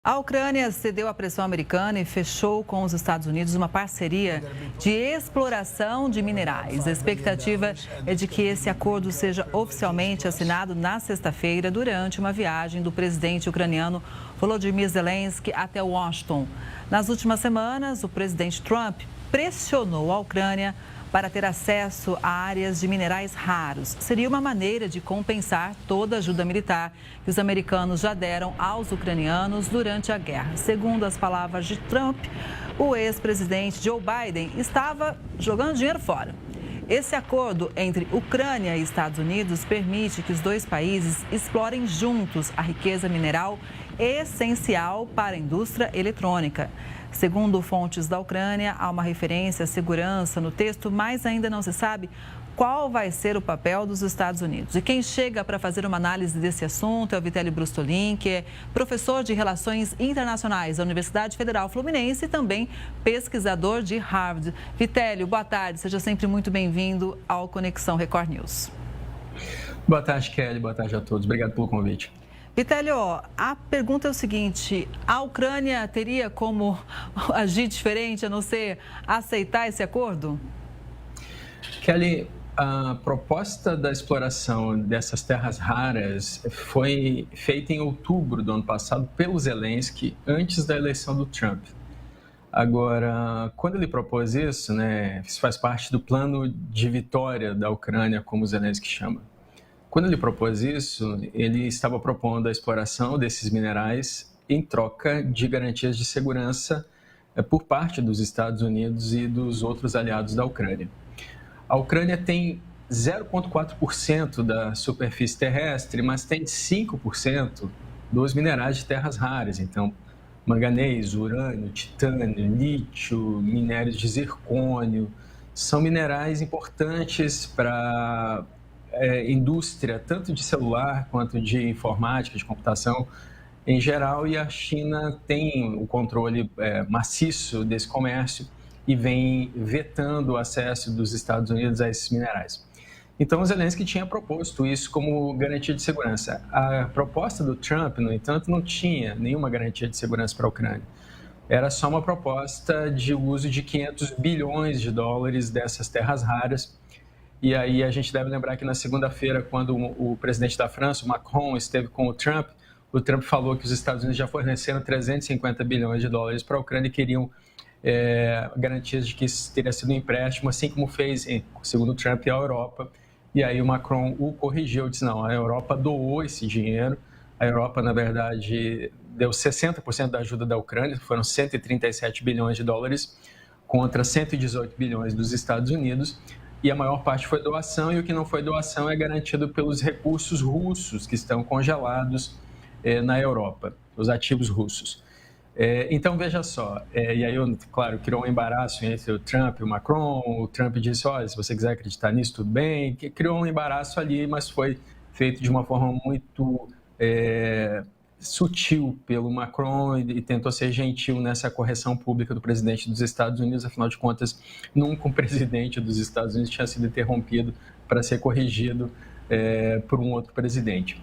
A Ucrânia cedeu à pressão americana e fechou com os Estados Unidos uma parceria de exploração de minerais. A expectativa é de que esse acordo seja oficialmente assinado na sexta-feira, durante uma viagem do presidente ucraniano Volodymyr Zelensky até Washington. Nas últimas semanas, o presidente Trump pressionou a Ucrânia para ter acesso a áreas de minerais raros. Seria uma maneira de compensar toda a ajuda militar que os americanos já deram aos ucranianos durante a guerra. Segundo as palavras de Trump, o ex-presidente Joe Biden estava jogando dinheiro fora. Esse acordo entre Ucrânia e Estados Unidos permite que os dois países explorem juntos a riqueza mineral essencial para a indústria eletrônica. Segundo fontes da Ucrânia, há uma referência à segurança no texto, mas ainda não se sabe qual vai ser o papel dos Estados Unidos. E quem chega para fazer uma análise desse assunto é o Vitélio Brustolin, que é professor de Relações Internacionais da Universidade Federal Fluminense e também pesquisador de Harvard. Vitélio, boa tarde, seja sempre muito bem-vindo ao Conexão Record News. Boa tarde, Kelly, boa tarde a todos. Obrigado pelo convite. Vitélio, a pergunta é o seguinte: a Ucrânia teria como agir diferente a não ser aceitar esse acordo? Kelly, a proposta da exploração dessas terras raras foi feita em outubro do ano passado pelo Zelensky, antes da eleição do Trump. Agora, quando ele propôs isso, isso faz parte do plano de vitória da Ucrânia, como o Zelensky chama. Quando ele propôs isso, ele estava propondo a exploração desses minerais em troca de garantias de segurança por parte dos Estados Unidos e dos outros aliados da Ucrânia. A Ucrânia tem 0,4% da superfície terrestre, mas tem 5% dos minerais de terras raras. Então, manganês, urânio, titânio, lítio, minérios de zircônio, são minerais importantes para indústria, tanto de celular quanto de informática, de computação em geral, e a China tem o controle maciço desse comércio e vem vetando o acesso dos Estados Unidos a esses minerais. Então, o Zelensky tinha proposto isso como garantia de segurança. A proposta do Trump, no entanto, não tinha nenhuma garantia de segurança para a Ucrânia. Era só uma proposta de uso de 500 bilhões de dólares dessas terras raras. E aí a gente deve lembrar que na segunda-feira, quando o presidente da França, o Macron, esteve com o Trump falou que os Estados Unidos já forneceram 350 bilhões de dólares para a Ucrânia e queriam garantias de que isso teria sido um empréstimo, assim como fez, segundo o Trump, a Europa. E aí o Macron o corrigiu, disse, não, a Europa doou esse dinheiro, a Europa, na verdade, deu 60% da ajuda da Ucrânia, foram 137 bilhões de dólares contra 118 bilhões dos Estados Unidos, e a maior parte foi doação, e o que não foi doação é garantido pelos recursos russos que estão congelados na Europa, os ativos russos. Então, veja só, e aí, claro, criou um embaraço entre o Trump e o Macron. O Trump disse, olha, se você quiser acreditar nisso, tudo bem. Criou um embaraço ali, mas foi feito de uma forma muito sutil pelo Macron e tentou ser gentil nessa correção pública do presidente dos Estados Unidos. Afinal de contas, nunca um presidente dos Estados Unidos tinha sido interrompido para ser corrigido por um outro presidente.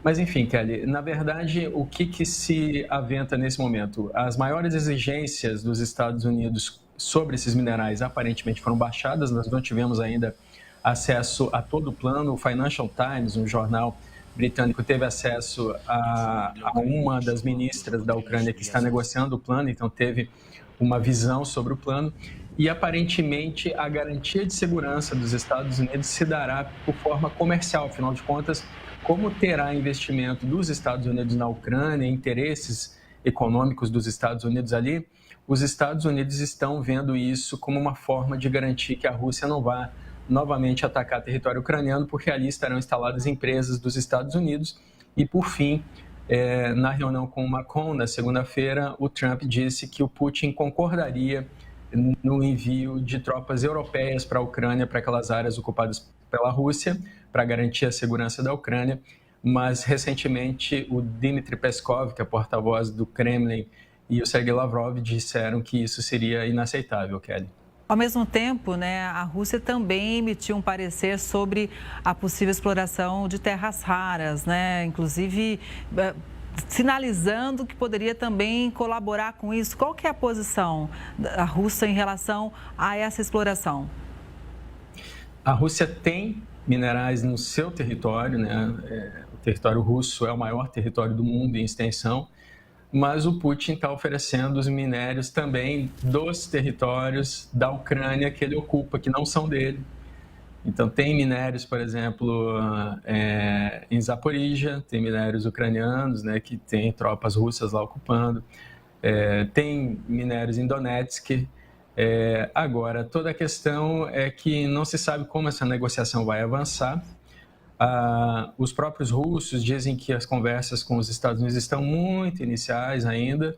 Mas, enfim, Kelly, na verdade, o que se aventa nesse momento? As maiores exigências dos Estados Unidos sobre esses minerais aparentemente foram baixadas. Nós não tivemos ainda acesso a todo o plano. O Financial Times, um jornal britânico, teve acesso a uma das ministras da Ucrânia que está negociando o plano, então teve uma visão sobre o plano. E, aparentemente, a garantia de segurança dos Estados Unidos se dará por forma comercial. Afinal de contas, como terá investimento dos Estados Unidos na Ucrânia, interesses econômicos dos Estados Unidos ali, os Estados Unidos estão vendo isso como uma forma de garantir que a Rússia não vá novamente atacar território ucraniano, porque ali estarão instaladas empresas dos Estados Unidos. E, por fim, na reunião com o Macron, na segunda-feira, o Trump disse que o Putin concordaria no envio de tropas europeias para a Ucrânia, para aquelas áreas ocupadas pela Rússia, para garantir a segurança da Ucrânia. Mas, recentemente, o Dmitry Peskov, que é porta-voz do Kremlin, e o Sergei Lavrov disseram que isso seria inaceitável, Kelly. Ao mesmo tempo, a Rússia também emitiu um parecer sobre a possível exploração de terras raras, Inclusive, sinalizando que poderia também colaborar com isso. Qual que é a posição da Rússia em relação a essa exploração? A Rússia tem minerais no seu território, né? O território russo é o maior território do mundo em extensão, mas o Putin está oferecendo os minérios também dos territórios da Ucrânia que ele ocupa, que não são dele. Então, tem minérios, por exemplo, em Zaporizhia, tem minérios ucranianos, né, que tem tropas russas lá ocupando, tem minérios em Donetsk. Agora, toda a questão é que não se sabe como essa negociação vai avançar. Os próprios russos dizem que as conversas com os Estados Unidos estão muito iniciais ainda,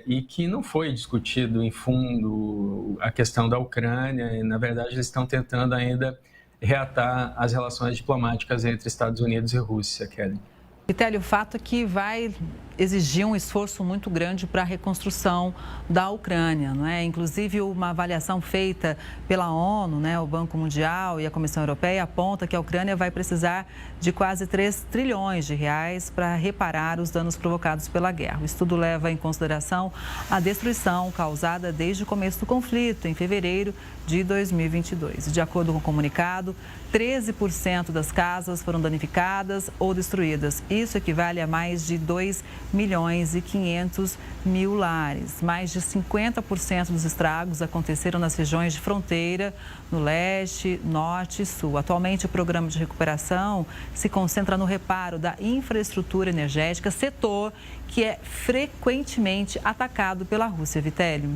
e que não foi discutido em fundo a questão da Ucrânia. E, na verdade, eles estão tentando ainda reatar as relações diplomáticas entre Estados Unidos e Rússia, Kelly. Vitélio, o fato é que vai exigir um esforço muito grande para a reconstrução da Ucrânia, não é? Inclusive, uma avaliação feita pela ONU, né, o Banco Mundial e a Comissão Europeia aponta que a Ucrânia vai precisar de quase 3 trilhões de reais para reparar os danos provocados pela guerra. O estudo leva em consideração a destruição causada desde o começo do conflito, em fevereiro de 2022. De acordo com o comunicado, 13% das casas foram danificadas ou destruídas. Isso equivale a mais de 2 milhões e 500 mil lares. Mais de 50% dos estragos aconteceram nas regiões de fronteira, no leste, norte e sul. Atualmente, o programa de recuperação se concentra no reparo da infraestrutura energética, setor que é frequentemente atacado pela Rússia. Vitélio.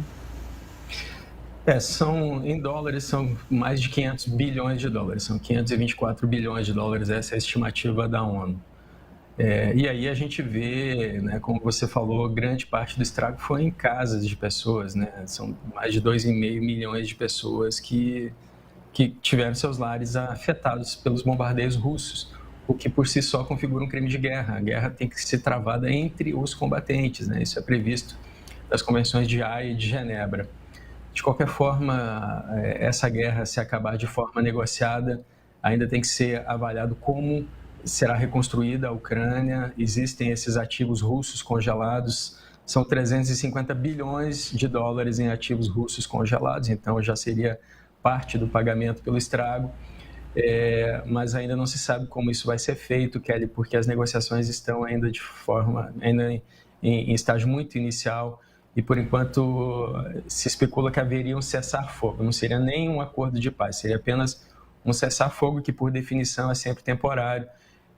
Em dólares, são mais de 500 bilhões de dólares, são 524 bilhões de dólares, essa é a estimativa da ONU. E aí a gente vê, né, como você falou, grande parte do estrago foi em casas de pessoas, né? São mais de 2,5 milhões de pessoas que tiveram seus lares afetados pelos bombardeios russos, o que por si só configura um crime de guerra. A guerra tem que ser travada entre os combatentes, né? Isso é previsto nas convenções de Haia e de Genebra. De qualquer forma, essa guerra, se acabar de forma negociada, ainda tem que ser avaliado como será reconstruída a Ucrânia. Existem esses ativos russos congelados, são 350 bilhões de dólares em ativos russos congelados, então já seria parte do pagamento pelo estrago, mas ainda não se sabe como isso vai ser feito, Kelly, porque as negociações estão ainda em estágio muito inicial. E, por enquanto, se especula que haveria um cessar-fogo. Não seria nem um acordo de paz, seria apenas um cessar-fogo que, por definição, é sempre temporário.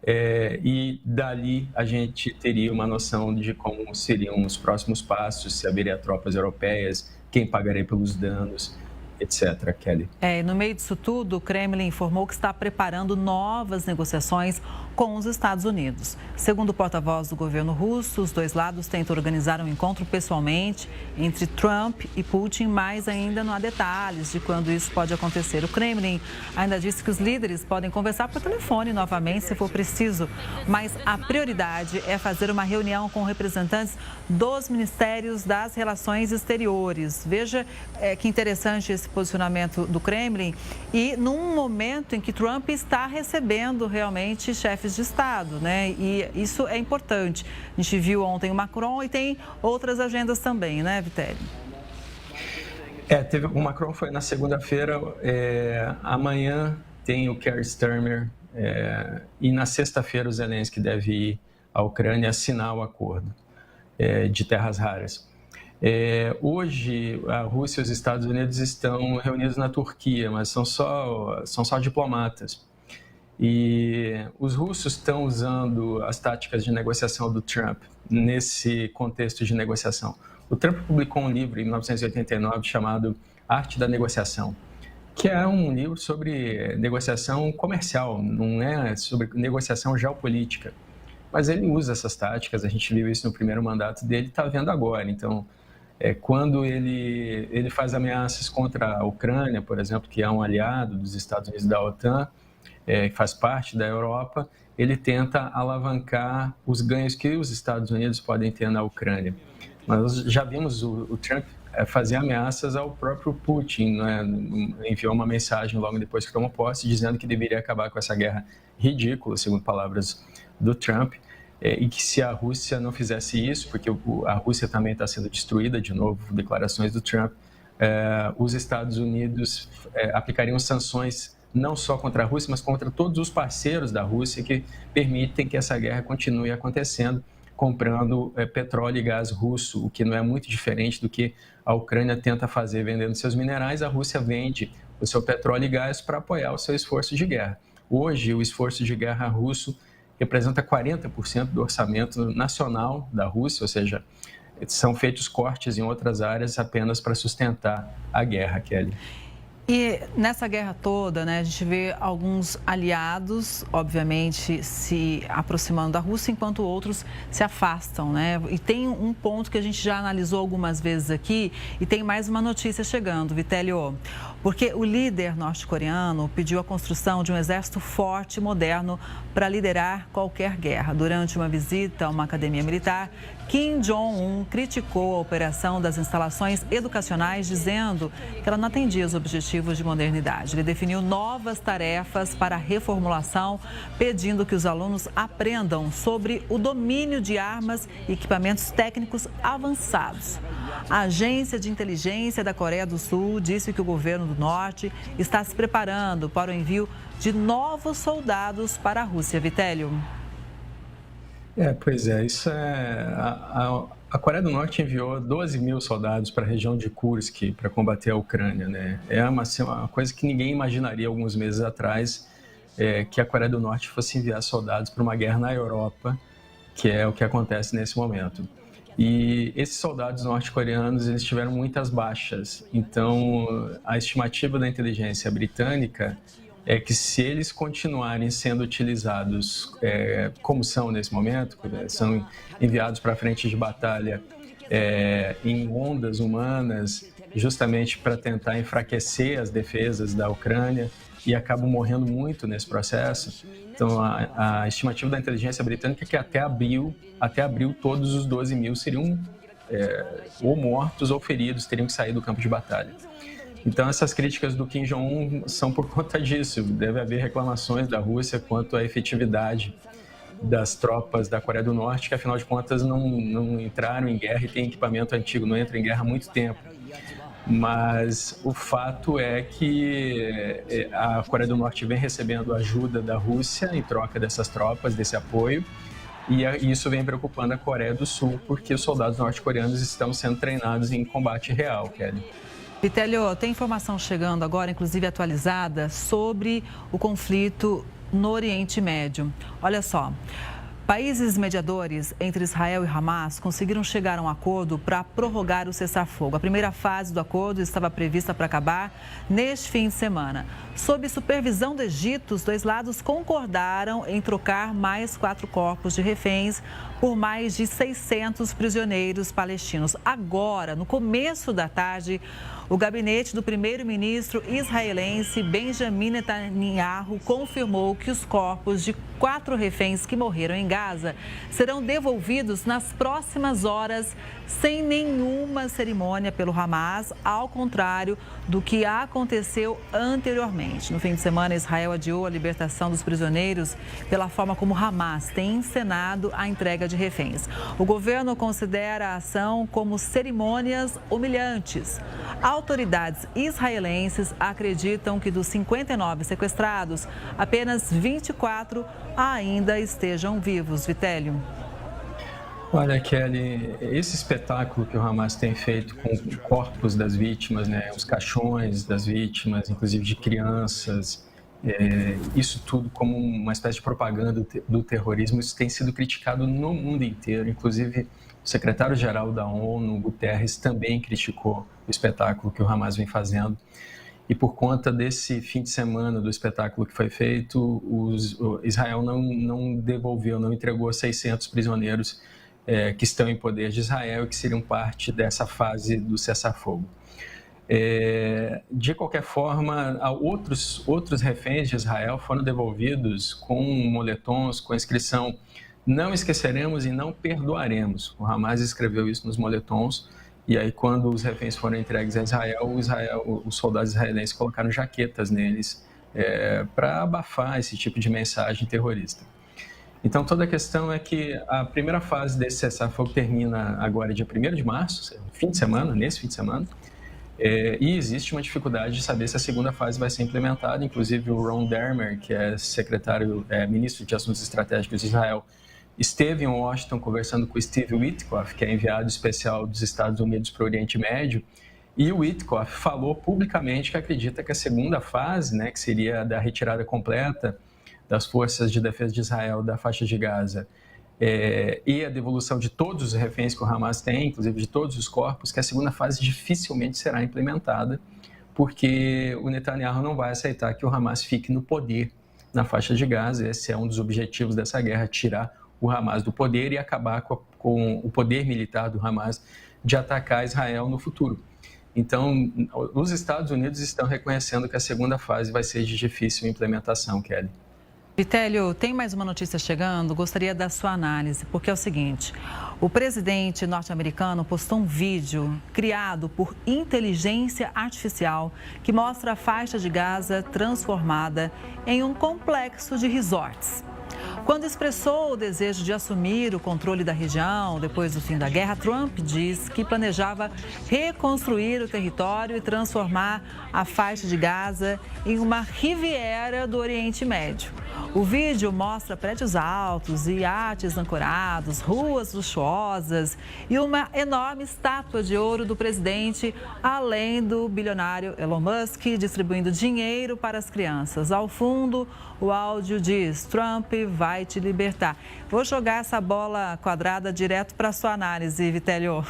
E dali a gente teria uma noção de como seriam os próximos passos, se haveria tropas europeias, quem pagaria pelos danos, etc. Kelly. No meio disso tudo, o Kremlin informou que está preparando novas negociações com os Estados Unidos. Segundo o porta-voz do governo russo, os dois lados tentam organizar um encontro pessoalmente entre Trump e Putin, mas ainda não há detalhes de quando isso pode acontecer. O Kremlin ainda disse que os líderes podem conversar por telefone novamente, se for preciso, mas a prioridade é fazer uma reunião com representantes dos ministérios das relações exteriores. Veja que interessante esse posicionamento do Kremlin e num momento em que Trump está recebendo realmente chefes de Estado, né? E isso é importante. A gente viu ontem o Macron e tem outras agendas também, né, Vitélio? O Macron foi na segunda-feira, amanhã tem o Keir Starmer e na sexta-feira o Zelensky deve ir à Ucrânia assinar o acordo de terras raras. Hoje, a Rússia e os Estados Unidos estão reunidos na Turquia, mas são só diplomatas. E os russos estão usando as táticas de negociação do Trump nesse contexto de negociação. O Trump publicou um livro em 1989 chamado Arte da Negociação, que é um livro sobre negociação comercial, não é sobre negociação geopolítica. Mas ele usa essas táticas, a gente viu isso no primeiro mandato dele, está vendo agora. Então, quando ele faz ameaças contra a Ucrânia, por exemplo, que é um aliado dos Estados Unidos e da OTAN, que faz parte da Europa, ele tenta alavancar os ganhos que os Estados Unidos podem ter na Ucrânia. Nós já vimos o Trump fazer ameaças ao próprio Putin, né? Enviou uma mensagem logo depois que tomou posse, dizendo que deveria acabar com essa guerra ridícula, segundo palavras do Trump. e que se a Rússia não fizesse isso, porque a Rússia também está sendo destruída, de novo, declarações do Trump, os Estados Unidos aplicariam sanções não só contra a Rússia, mas contra todos os parceiros da Rússia que permitem que essa guerra continue acontecendo, comprando petróleo e gás russo, o que não é muito diferente do que a Ucrânia tenta fazer vendendo seus minerais. A Rússia vende o seu petróleo e gás para apoiar o seu esforço de guerra. Hoje, o esforço de guerra russo representa 40% do orçamento nacional da Rússia, ou seja, são feitos cortes em outras áreas apenas para sustentar a guerra, Kelly. E nessa guerra toda, né, a gente vê alguns aliados, obviamente, se aproximando da Rússia, enquanto outros se afastam, né? E tem um ponto que a gente já analisou algumas vezes aqui e tem mais uma notícia chegando, Vitélio, porque o líder norte-coreano pediu a construção de um exército forte e moderno para liderar qualquer guerra. Durante uma visita a uma academia militar, Kim Jong-un criticou a operação das instalações educacionais, dizendo que ela não atendia os objetivos de modernidade. Ele definiu novas tarefas para a reformulação, pedindo que os alunos aprendam sobre o domínio de armas e equipamentos técnicos avançados. A agência de inteligência da Coreia do Sul disse que o governo do Norte está se preparando para o envio de novos soldados para a Rússia. Vitélio. Pois é, isso a Coreia do Norte enviou 12 mil soldados para a região de Kursk para combater a Ucrânia, né? É uma coisa que ninguém imaginaria alguns meses atrás, que a Coreia do Norte fosse enviar soldados para uma guerra na Europa, que é o que acontece nesse momento. E esses soldados norte-coreanos, eles tiveram muitas baixas. Então, a estimativa da inteligência britânica é que se eles continuarem sendo utilizados como são nesse momento, são enviados para a frente de batalha em ondas humanas, justamente para tentar enfraquecer as defesas da Ucrânia, e acabam morrendo muito nesse processo. Então, a estimativa da inteligência britânica é que até abril todos os 12 mil seriam ou mortos ou feridos, teriam que sair do campo de batalha. Então, essas críticas do Kim Jong-un são por conta disso. Deve haver reclamações da Rússia quanto à efetividade das tropas da Coreia do Norte, que, afinal de contas, não entraram em guerra e têm equipamento antigo, não entram em guerra há muito tempo. Mas o fato é que a Coreia do Norte vem recebendo ajuda da Rússia em troca dessas tropas, desse apoio, e isso vem preocupando a Coreia do Sul, porque os soldados norte-coreanos estão sendo treinados em combate real, Kelly. Vitélio, tem informação chegando agora, inclusive atualizada, sobre o conflito no Oriente Médio. Olha só, países mediadores entre Israel e Hamas conseguiram chegar a um acordo para prorrogar o cessar-fogo. A primeira fase do acordo estava prevista para acabar neste fim de semana. Sob supervisão do Egito, os dois lados concordaram em trocar mais 4 corpos de reféns por mais de 600 prisioneiros palestinos. Agora, no começo da tarde, o gabinete do primeiro-ministro israelense Benjamin Netanyahu confirmou que os corpos de 4 reféns que morreram em Gaza serão devolvidos nas próximas horas, sem nenhuma cerimônia pelo Hamas, ao contrário do que aconteceu anteriormente. No fim de semana, Israel adiou a libertação dos prisioneiros pela forma como Hamas tem encenado a entrega de reféns. O governo considera a ação como cerimônias humilhantes. Autoridades israelenses acreditam que dos 59 sequestrados, apenas 24 ainda estejam vivos. Vitélio. Olha, Kelly, esse espetáculo que o Hamas tem feito com corpos das vítimas, né, os caixões das vítimas, inclusive de crianças, isso tudo como uma espécie de propaganda do terrorismo, isso tem sido criticado no mundo inteiro. Inclusive, o secretário-geral da ONU, Guterres, também criticou o espetáculo que o Hamas vem fazendo. E por conta desse fim de semana do espetáculo que foi feito, Israel não devolveu, não entregou 600 prisioneiros que estão em poder de Israel e que seriam parte dessa fase do cessar-fogo. De qualquer forma, outros reféns de Israel foram devolvidos com moletons, com a inscrição "Não esqueceremos e não perdoaremos". O Hamas escreveu isso nos moletons, e aí quando os reféns foram entregues a Israel, os soldados israelenses colocaram jaquetas neles para abafar esse tipo de mensagem terrorista. Então, toda a questão é que a primeira fase desse cessar-fogo termina agora dia 1º de março, nesse fim de semana, e existe uma dificuldade de saber se a segunda fase vai ser implementada. Inclusive, o Ron Dermer, que é ministro de Assuntos Estratégicos de Israel, esteve em Washington conversando com o Steve Witkoff, que é enviado especial dos Estados Unidos para o Oriente Médio, e o Witkoff falou publicamente que acredita que a segunda fase, né, que seria da retirada completa das forças de defesa de Israel da faixa de Gaza, e a devolução de todos os reféns que o Hamas tem, inclusive de todos os corpos, que a segunda fase dificilmente será implementada, porque o Netanyahu não vai aceitar que o Hamas fique no poder na faixa de Gaza. Esse é um dos objetivos dessa guerra, tirar o Hamas do poder e acabar com o poder militar do Hamas de atacar Israel no futuro. Então, os Estados Unidos estão reconhecendo que a segunda fase vai ser de difícil implementação, Kelly. Vitélio, tem mais uma notícia chegando, gostaria da sua análise, porque é o seguinte, o presidente norte-americano postou um vídeo criado por inteligência artificial que mostra a faixa de Gaza transformada em um complexo de resorts. Quando expressou o desejo de assumir o controle da região depois do fim da guerra, Trump diz que planejava reconstruir o território e transformar a faixa de Gaza em uma Riviera do Oriente Médio. O vídeo mostra prédios altos, iates ancorados, ruas luxuosas e uma enorme estátua de ouro do presidente, além do bilionário Elon Musk distribuindo dinheiro para as crianças. Ao fundo, o áudio diz: Trump vai te libertar. Vou jogar essa bola quadrada direto para a sua análise, Vitélio.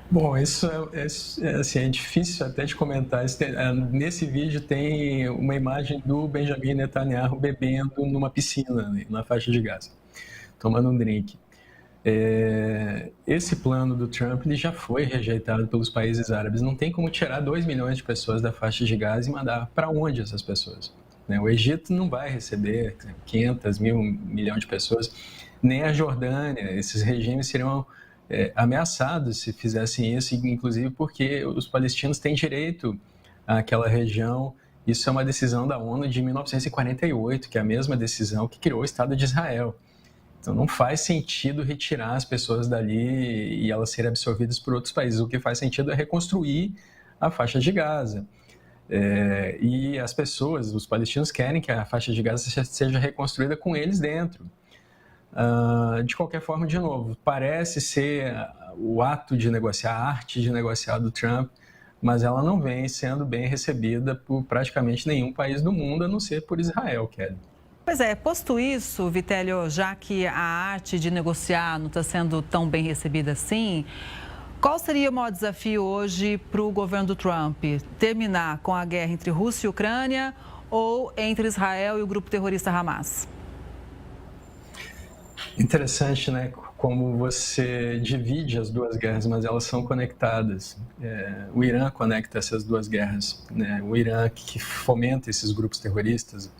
Bom, isso é difícil até de comentar. Nesse vídeo tem uma imagem do Benjamin Netanyahu bebendo numa piscina, na faixa de Gaza, tomando um drink. Esse plano do Trump ele já foi rejeitado pelos países árabes. Não tem como tirar 2 milhões de pessoas da faixa de Gaza e mandar para onde essas pessoas? O Egito não vai receber 500 mil milhões de pessoas, nem a Jordânia. Esses regimes seriam ameaçados se fizessem isso, inclusive porque os palestinos têm direito àquela região. Isso é uma decisão da ONU de 1948, que é a mesma decisão que criou o Estado de Israel. Então não faz sentido retirar as pessoas dali e elas serem absorvidas por outros países. O que faz sentido é reconstruir a faixa de Gaza. E as pessoas, os palestinos, querem que a faixa de Gaza seja reconstruída com eles dentro. De qualquer forma, de novo, parece ser o ato de negociar, a arte de negociar do Trump, mas ela não vem sendo bem recebida por praticamente nenhum país do mundo, a não ser por Israel, Kelly. Pois é, posto isso, Vitélio, já que a arte de negociar não está sendo tão bem recebida assim, qual seria o maior desafio hoje para o governo do Trump? Terminar com a guerra entre Rússia e Ucrânia ou entre Israel e o grupo terrorista Hamas? Interessante, né? Como você divide as duas guerras, mas elas são conectadas. O Irã conecta essas duas guerras, né? O Irã que fomenta esses grupos terroristas,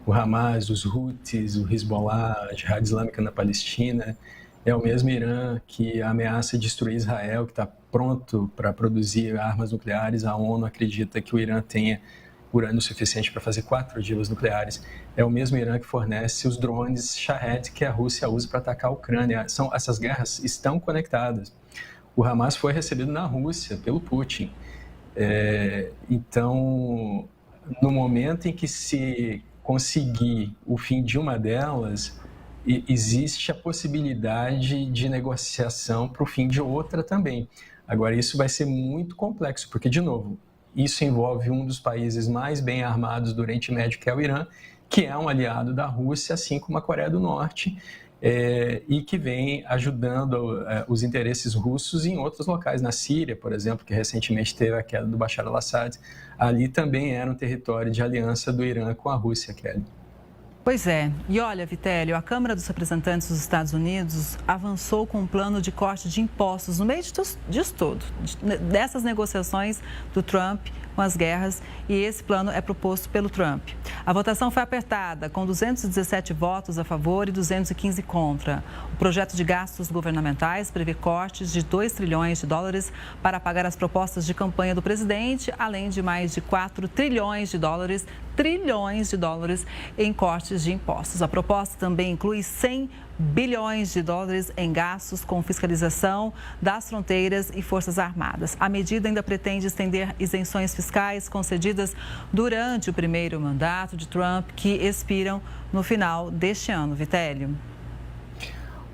o Hamas, os Houthis, o Hezbollah, a Jihad Islâmica na Palestina, é o mesmo Irã que ameaça destruir Israel, que está pronto para produzir armas nucleares. A ONU acredita que o Irã tenha urânio suficiente para fazer 4 ogivas nucleares. É o mesmo Irã que fornece os drones Shahed que a Rússia usa para atacar a Ucrânia. Essas guerras estão conectadas. O Hamas foi recebido na Rússia pelo Putin. Então, no momento em que se conseguir o fim de uma delas, existe a possibilidade de negociação para o fim de outra também. Agora, isso vai ser muito complexo, porque, de novo, isso envolve um dos países mais bem armados do Oriente Médio, que é o Irã, que é um aliado da Rússia, assim como a Coreia do Norte, e que vem ajudando os interesses russos em outros locais. Na Síria, por exemplo, que recentemente teve a queda do Bashar al-Assad, ali também era um território de aliança do Irã com a Rússia, Kelly. Pois é. E olha, Vitélio, a Câmara dos Representantes dos Estados Unidos avançou com um plano de corte de impostos no meio disso tudo, dessas negociações do Trump com as guerras, e esse plano é proposto pelo Trump. A votação foi apertada, com 217 votos a favor e 215 contra. O projeto de gastos governamentais prevê cortes de 2 trilhões de dólares para pagar as propostas de campanha do presidente, além de mais de 4 trilhões de dólares trilhões de dólares em cortes de impostos. A proposta também inclui 100 bilhões de dólares em gastos com fiscalização das fronteiras e forças armadas. A medida ainda pretende estender isenções fiscais concedidas durante o primeiro mandato de Trump, que expiram no final deste ano. Vitélio.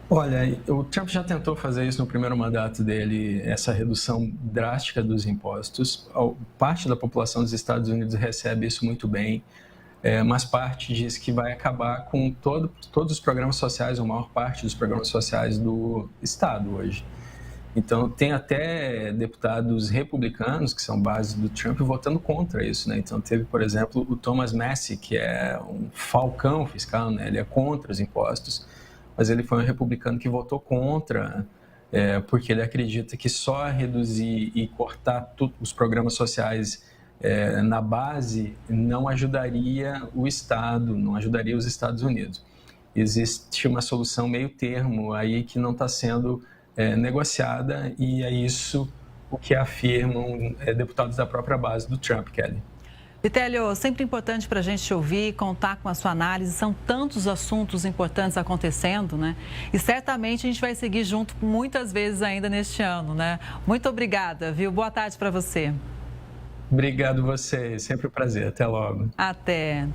Olha, o Trump já tentou fazer isso no primeiro mandato dele, essa redução drástica dos impostos. Parte da população dos Estados Unidos recebe isso muito bem, mas parte diz que vai acabar com todos os programas sociais, ou a maior parte dos programas sociais do Estado hoje. Então, tem até deputados republicanos, que são base do Trump, votando contra isso, né? Então, teve, por exemplo, o Thomas Massie, que é um falcão fiscal, né? Ele é contra os impostos, mas ele foi um republicano que votou contra, porque ele acredita que só reduzir e cortar os programas sociais na base não ajudaria o Estado, não ajudaria os Estados Unidos. Existe uma solução meio termo aí que não está sendo negociada, e é isso o que afirmam deputados da própria base do Trump, Kelly. Vitélio, sempre importante para a gente te ouvir, contar com a sua análise. São tantos assuntos importantes acontecendo, né? E certamente a gente vai seguir junto muitas vezes ainda neste ano, né? Muito obrigada, viu? Boa tarde para você. Obrigado você, sempre um prazer. Até logo. Até.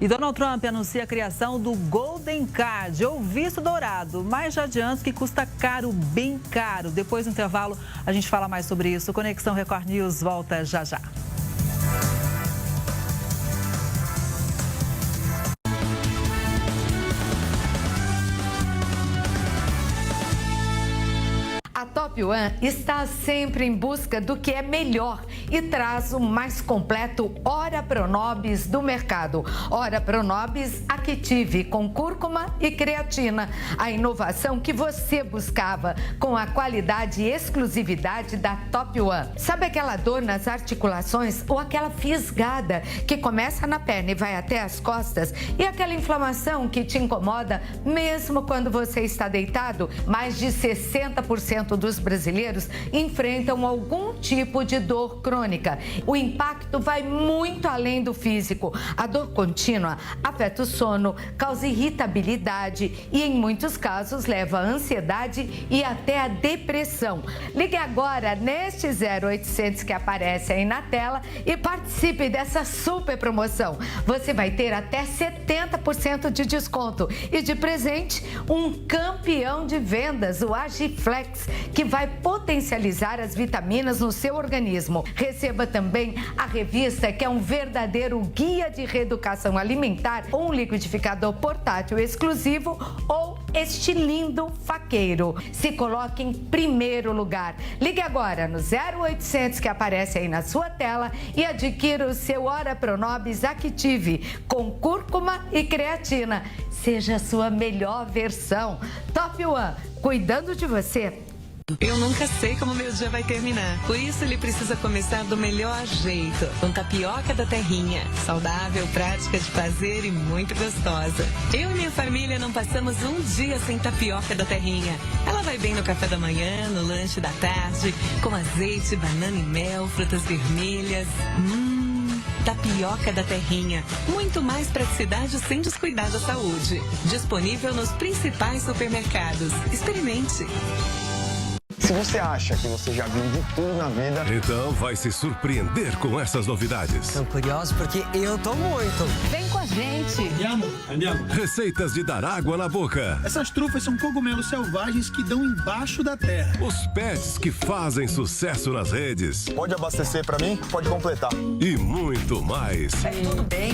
E Donald Trump anuncia a criação do Golden Card, ou visto dourado, mas já adianto que custa caro, bem caro. Depois do intervalo, a gente fala mais sobre isso. Conexão Record News volta já já. A Top One está sempre em busca do que é melhor e traz o mais completo Ora Pronobis do mercado. Ora Pronobis Active com cúrcuma e creatina. A inovação que você buscava com a qualidade e exclusividade da Top One. Sabe aquela dor nas articulações ou aquela fisgada que começa na perna e vai até as costas? E aquela inflamação que te incomoda mesmo quando você está deitado? Mais de 60% dos brasileiros enfrentam algum tipo de dor crônica. O impacto vai muito além do físico. A dor contínua afeta o sono, causa irritabilidade e, em muitos casos, leva à ansiedade e até à depressão. Ligue agora neste 0800 que aparece aí na tela e participe dessa super promoção. Você vai ter até 70% de desconto e, de presente, um campeão de vendas, o Agiflex, que vai potencializar as vitaminas no seu organismo. Receba também a revista, que é um verdadeiro guia de reeducação alimentar, um liquidificador portátil exclusivo ou este lindo faqueiro. Se coloque em primeiro lugar. Ligue agora no 0800 que aparece aí na sua tela e adquira o seu Ora Pronobis Active com cúrcuma e creatina. Seja a sua melhor versão. Top One, cuidando de você. Eu nunca sei como meu dia vai terminar. Por isso ele precisa começar do melhor jeito, com tapioca da terrinha. Saudável, prática de fazer e muito gostosa. Eu e minha família não passamos um dia sem tapioca da terrinha. Ela vai bem no café da manhã, no lanche da tarde, com azeite, banana e mel, frutas vermelhas. Tapioca da terrinha. Muito mais praticidade sem descuidar da saúde. Disponível nos principais supermercados. Experimente. Se você acha que você já viu de tudo na vida, então vai se surpreender com essas novidades. Tô curioso porque eu tô muito. Vem com a gente. Andiamo. Receitas de dar água na boca. Essas trufas são cogumelos selvagens que dão embaixo da terra. Os pets que fazem sucesso nas redes. pode abastecer pra mim, pode completar. E muito mais. Tudo bem?